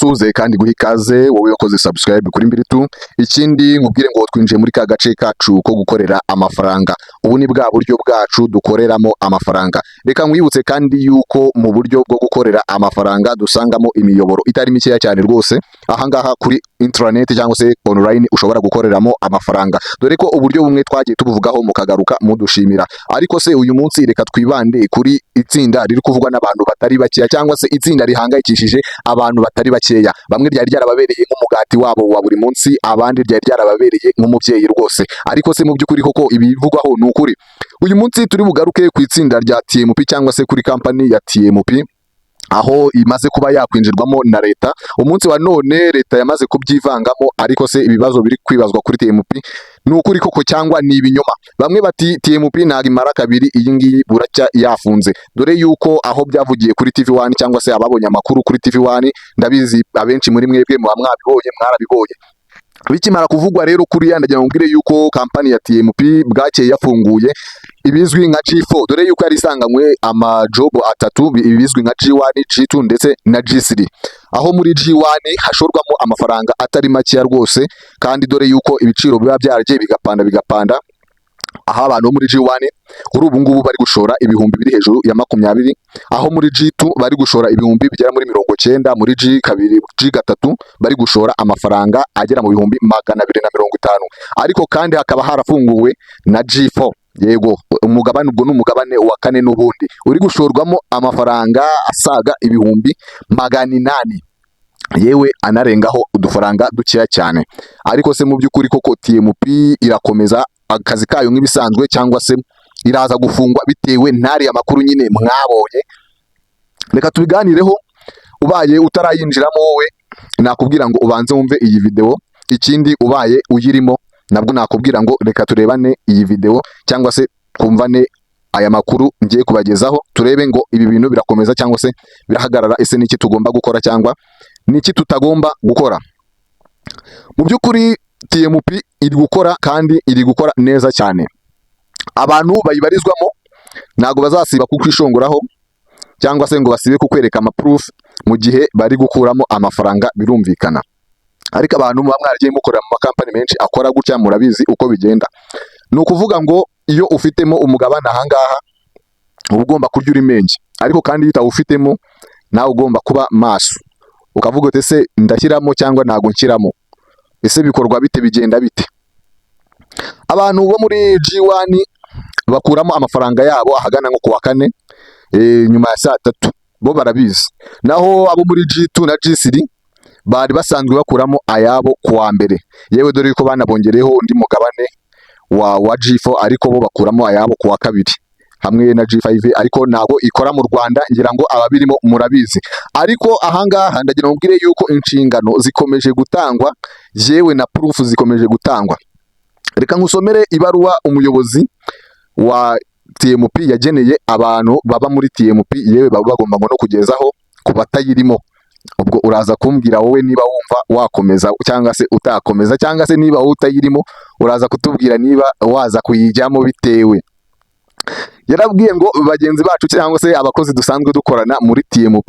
ngusuhuze kandi guha ikaze wowe wakoze subscribe kuri Mbiritu. Ikindi nkubwire ngo twinjiye muri ka gace kacu ko gukorera amafaranga. Ubu ni bwa buryo bwacu dukoreramo amafaranga. Reka nkwibutse kandi yuko mu buryo bwo gukorera amafaranga dusangamo imiyoboro itari mikeya cyane rwose. Ahangaha kuri intranet cyangwa se online ushobora gukoreramo amafaranga. Dore ko uburyo bumwe twagiye tubuvugaho mukagaruka mudushimira. Ariko se uyu munsi reka twibande kuri itsinda riri kuvugwa n'abantu batari bakeya cyangwa se itsinda rihangayikishije abantu batari bakeya. Bamwe ryari ryarababereye nk'umugati wabo wa buri munsi, abandi ryari ryarababereye nk'umubyeyi rwose. Ariko se mu by'ukuri koko ibivugwaho ni ukuri? Uyu munsi turi bugaruke ku itsinda rya TMP cyangwa se kuri kampani ya TMP, aho imaze kuba yakwinjirwamo na leta. Umunsi wa none leta yamaze kubyivangamo, ariko se ibibazo biri kwibazwa kuri TMP ni ukuri koko cyangwa ni ibinyoma? Bamwe bati TMP ntabwo imara kabiri, iyi ngiyi buracya yafunze. Dore yuko aho byavugiye kuri TV1 cyangwa se ababonye amakuru kuri TV1, ndabizi abenshi muri mwebwe muba mwabibonye, mwarabibonye. Bikimara kuvugwa rero kuriya, ndagira ngo mbwire yuko kampani ya TMP bwakeye yafunguye ibizwi nka G4. Dore yuko yari isanganywe amajobo atatu, ibizwi nka G1, G2 ndetse na G3. Aho muri G1 hashorwamo amafaranga atari makeya rwose, kandi dore yuko ibiciro biba byaragiye bigapanda. Aho abantu bo muri G1 kuri ubu ngubu bari gushora ibihumbi biri hejuru ya 20, aho muri G2 bari gushora ibihumbi bigera muri 90, muri G3 bari gushora amafaranga agera mu bihumbi 250. Ariko kandi hakaba harafunguwe na G4. Yego, umugabane ubwo ni umugabane wa kane n'ubundi uri gushorwamo amafaranga asaga ibihumbi 800, yewe anarengaho udufaranga dukeya cyane. Ariko se mu by'ukuri koko TMP irakomeza akazi kayo nk'ibisanzwe cyangwa se iraza gufungwa bitewe ntari amakuru nyine mwabonye? Reka tubiganireho. Ubaye utarayinjiramo wowe nakubwira ngo ubanze wumve iyi video. Ikindi ubaye uyirimo nabwo nakubwira ngo reka turebane iyi video cyangwa se twumvane aya makuru ngiye kubagezaho, turebe ngo ibi bintu birakomeza cyangwa se birahagarara. Ese niki tugomba gukora cyangwa niki tutagomba gukora? Mu by'ukuri TMP iri gukora kandi iri gukora neza cyane. Abantu bayibarizwamo ntago bazasiba kukwishongoraho cyangwa se ngo basibe kukwereka amaproof mu gihe bari gukuramo amafaranga, birumvikana. Ariko abantu muba mwaragiye mukorera mu makampani menshi akora gutya, murabizi uko bigenda. Ni ukuvuga ngo iyo ufitemo umugabane ahangaha uba ugomba kurya uri menge, ariko kandi iyo utawufitemo nawe ugomba kuba maso, ukavuga uti ese ndashyiramo cyangwa ntago nshyiramo, ese bikorwa bite, bigenda bite? Abantu bo muri G1 bakuramo amafaranga yabo ahagana nko kuwa kane nyuma ya saa 3, bo barabizi. Naho abo muri G2 na G3 bari basanzwe bakuramo ayabo kuwa mbere, yewe dore yuko banabongereho undi mugabane wa G4, ariko bo bakuramo ayabo kuwa kabiri hamwe na G5, ariko ntago ikora mu Rwanda, ngira ngo ababirimo murabizi. Ariko ahangaha ndagira ngo mbwire yuko inshingano zikomeje gutangwa, yewe na proof zikomeje gutangwa. Reka nkusomere ibaruwa umuyobozi wa TMP yageneye abantu baba muri TMP, yewe baba bagomba no kugezaho ku batayirimo. Ubwo uraza kumbwira wowe niba wumva wakomeza cyangwa se utakomeza, cyangwa se niba utayirimo uraza kutubwira niba waza kuyijyamo bitewe. Yarabwiye ngo bagenzi bacu cyangwa se abakozi dusanzwe dukorana muri TMP,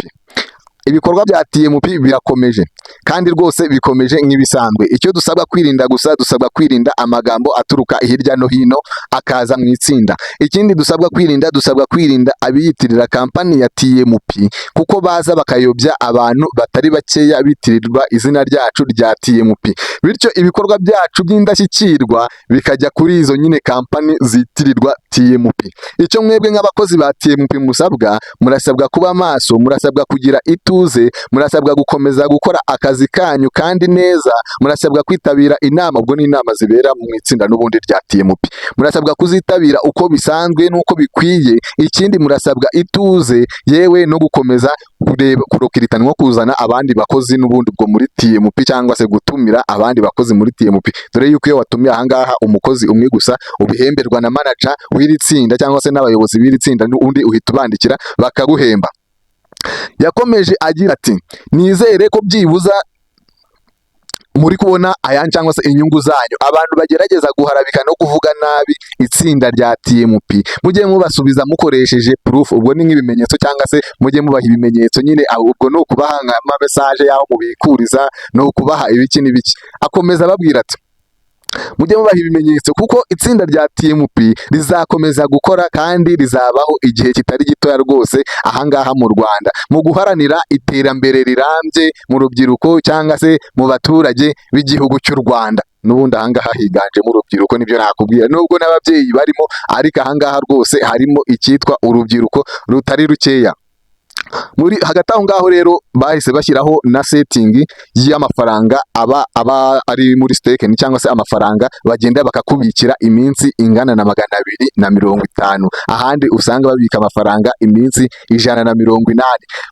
ibikorwa bya TMP birakomeje kandi rwose bikomeje nk'ibisanzwe. Icyo dusabwa kwirinda gusa, dusabwa kwirinda amagambo aturuka hirya no hino akaza mu itsinda. Ikindi dusabwa kwirinda abiyitirira kampani ya TMP, kuko baza bakayobya abantu batari bakeya bitirirwa izina ryacu rya TMP, bityo ibikorwa byacu by'indashyikirwa bikajya kuri izo nyine kampani zitirirwa TMP. Icyo mwebwe nk'abakozi ba TMP musabwa, murasabwa kuba maso, murasabwa kugira ituze, murasabwa gukomeza gukora akazi kanyu kandi neza, murasabwa kwitabira inama, ubwo ni inama zibera mu itsinda n'ubundi rya TMP, murasabwa kuzitabira uko bisanzwe n'uko bikwiye. Ikindi murasabwa ituze, yewe no gukomeza kurokiritanwa nko kuzana abandi bakozi n'ubundi bwo muri TMP, cyangwa se gutumira abandi bakozi muri TMP. Dore yuko iyo watumiye ahangaha umukozi umwe gusa ubihemberwa na manager w'iri tsinda cyangwa se n'abayobozi b'iri tsinda, n'ubundi uhita ubandikira bakaguhemba. Yakomeje agira ati nizere ko byibuza muri kubona aya cyangwa se inyungu zanyu, abantu bagerageza guharabika no kuvuga nabi itsinda rya TMP mujye mubasubiza mukoresheje proof, ubwo ni nk'ibimenyetso cyangwa se mujye mubaha ibimenyetso nyine, ubwo no kubaha ama message yaho mubikuriza, no kubaha ibiki n'ibiki. Akomeza ababwira ati mujye mubaha ibimenyetso kuko itsinda rya TMP rizakomeza gukora kandi rizabaho igihe kitari gitoya rwose ahangaha mu Rwanda, mu guharanira iterambere rirambye mu rubyiruko cyangwa se mu baturage b'igihugu cy'u Rwanda. N'ubundi ahangaha higanjemo urubyiruko, nibyo nakubwira, nubwo n'ababyeyi barimo, ariko ahangaha rwose harimo icyitwa urubyiruko rutari rukeya. Muri hagati aho ngaho rero bahise bashyiraho na setting y'amafaranga aba ari muri stake cyangwa se amafaranga bagenda bakakubikira iminsi ingana na 250, ahandi usanga babika amafaranga iminsi 180.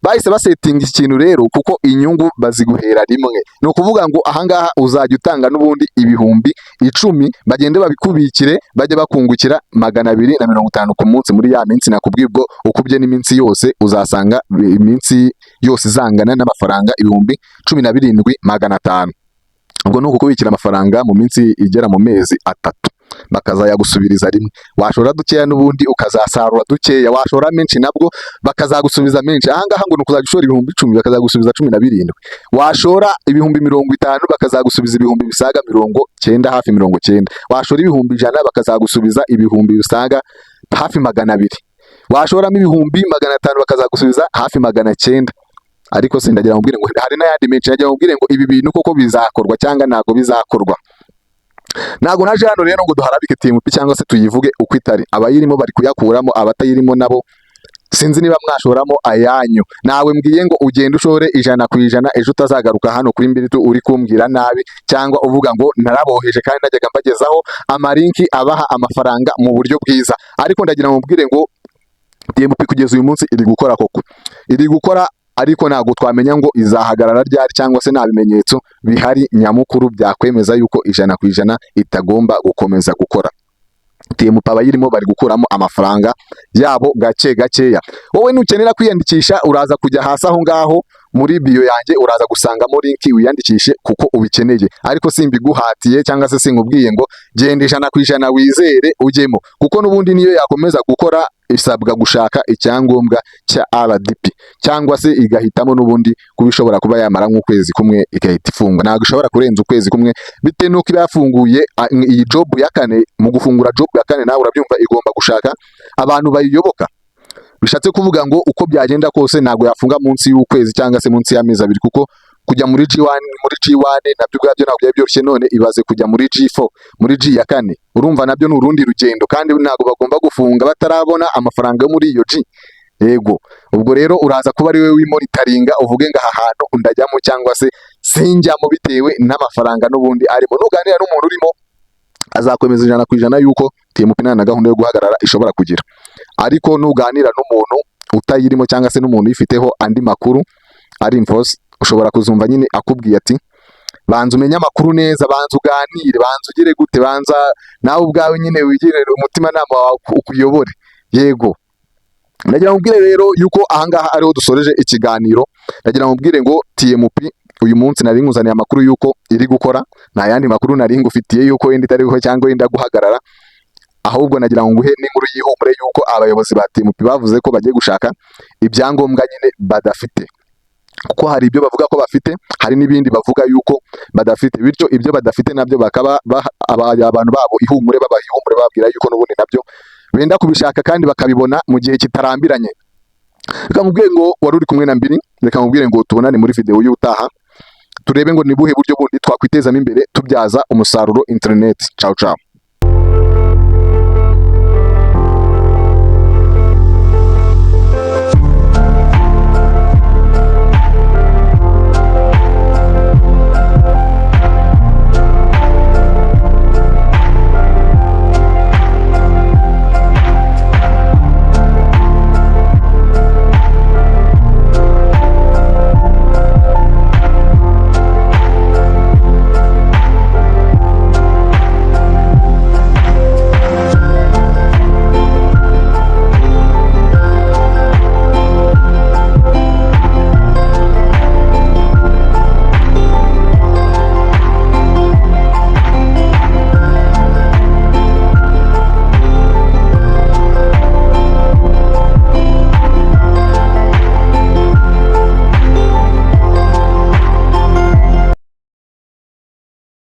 Bahise basetting iki kintu rero kuko inyungu baziguhera rimwe, ni ukuvuga ngo ahangaha uzajya utanga n'ubundi ibihumbi 10 bagende babikubikire bajye bakungukira 250 ku munsi muri ya minsi nakubwiye. Ubwo ukubye n'iminsi yose uzasanga iminsi yose izangana n'amafaranga 17,500. ubwo ni ukukubikira amafaranga mu minsi igera mu mezi 3 bakazayagusubiriza rimwe. Washora dukeya n'ubundi ukazasarura dukeya, washora menshi nabwo bakazagusubiza menshi. Ahangaha ngo nukuzajya ushora ibihumbi 10 bakazagusubiza 17, washora ibihumbi 50 bakazagusubiza ibihumbi bisaga 90, hafi 90, washora ibihumbi 100 bakazagusubiza ibihumbi bisaga hafi 200, washoramo ibihumbi 500 bakazagusubiza hafi 900. Ariko sindagira mubwire ngo hari n'ayandi menshi, nagira mubwire ngo ibi bintu koko bizakorwa cyangwa ntago bizakorwa. Ntago naje hano rero ngo duharabike TMP cyangwa se tuyivuge uko itari. Abayirimo bari kuyakuramo, abatayirimo nabo sinzi niba mwashoramo ayanyu. Nawe mbwiye ngo ugende ushore 100%, ejo utazagaruka hano kuri Mbiritu uri kumbwira nabi cyangwa uvuga ngo naraboheje kandi najyaga mbagezaho amalinki abaha amafaranga mu buryo bwiza. Ariko ndagira mubwire ngo TMP kugeza uyu munsi iri gukora koko, iri gukora, ariko ntabwo twamenya ngo izahagarara ryari cyangwa se nta bimenyetso bihari nyamukuru byakwemeza yuko 100% itagomba gukomeza gukora. TMP abayirimo bari gukuramo amafaranga yabo gake gakeya. Wowe nukenera kwiyandikisha uraza kujya hasi aho ngaho muri bio yanjye uraza gusangamo linki wiyandikishe kuko ubikeneye, ariko simbiguhatiye cyangwa se sinkubwiye ngo genda 100% wizere ujyemo, kuko n'ubundi niyo yakomeza gukora isabwa gushaka icyangombwa cya RDP cyangwa se igahitamo n'ubundi kubishobora kuba yamara nk'ukwezi kumwe igahita ifungwa. Ntabwo ishobora kurenza ukwezi kumwe bitewe nuko iba yafunguye iyi job ya 4. Mu gufungura job ya 4 nawe urabyumva igomba gushaka abantu bayiyoboka. Bishatse kuvuga ngo uko byagenda kose ntabwo yafunga munsi y'ukwezi cyangwa se munsi y'amezi 2, kuko kujya muri G1 nabyo ubwabyo ntabwo byari byoroshye, none ibaze kujya muri G4, muri G ya 4, urumva nabyo ni urundi rugendo, kandi ntabwo bagomba gufunga batarabona amafaranga yo muri iyo G. Yego, ubwo rero uraza kuba ari we wimonitaringa uvuge ngo aha hantu ndajyamo cyangwa se sinjyamo bitewe n'amafaranga n'ubundi arimo. Nuganira n'umuntu urimo azakomeza 100% yuko TMP nta na gahunda yo guhagarara ishobora kugira, ariko nuganira n'umuntu utayirimo cyangwa se n'umuntu yifiteho andi makuru ari infos, ushobora kuzumva nyine akubwiye ati banza umenye amakuru neza, banza uganire, banza ugire gute, banza nawe ubwawe nyine wigirire umutima nama ukuyobore. Yego, ndagira mubwire rero yuko ahangaha ariho dusoreje ikiganiro. Ndagira mubwire ngo TMP uyu munsi nari nkuzaniye amakuru yuko iri gukora, nta yandi makuru nari ngufitiye yuko wenda itari guho cyangwa wenda guhagarara, ahubwo nagira ngo nguhe n'inkuru y'ihumure yuko abayobozi ba TMP bavuze ko bagiye gushaka ibyangombwa nyine badafite, kuko hari ibyo bavuga ko bafite, hari n'ibindi bavuga yuko badafite, bityo ibyo badafite nabyo bakaba abantu babo ihumure, babaha ihumure babwira yuko n'ubundi nabyo benda kubishaka kandi bakabibona mu gihe kitarambiranye. Reka mubwire ngo wari uri kumwe na Mbiri, reka mubwire ngo tubonane muri video y'utaha, turebe ngo ni buhe buryo bundi twakwitezamo imbere tubyaza umusaruro internet. Ciao ciao.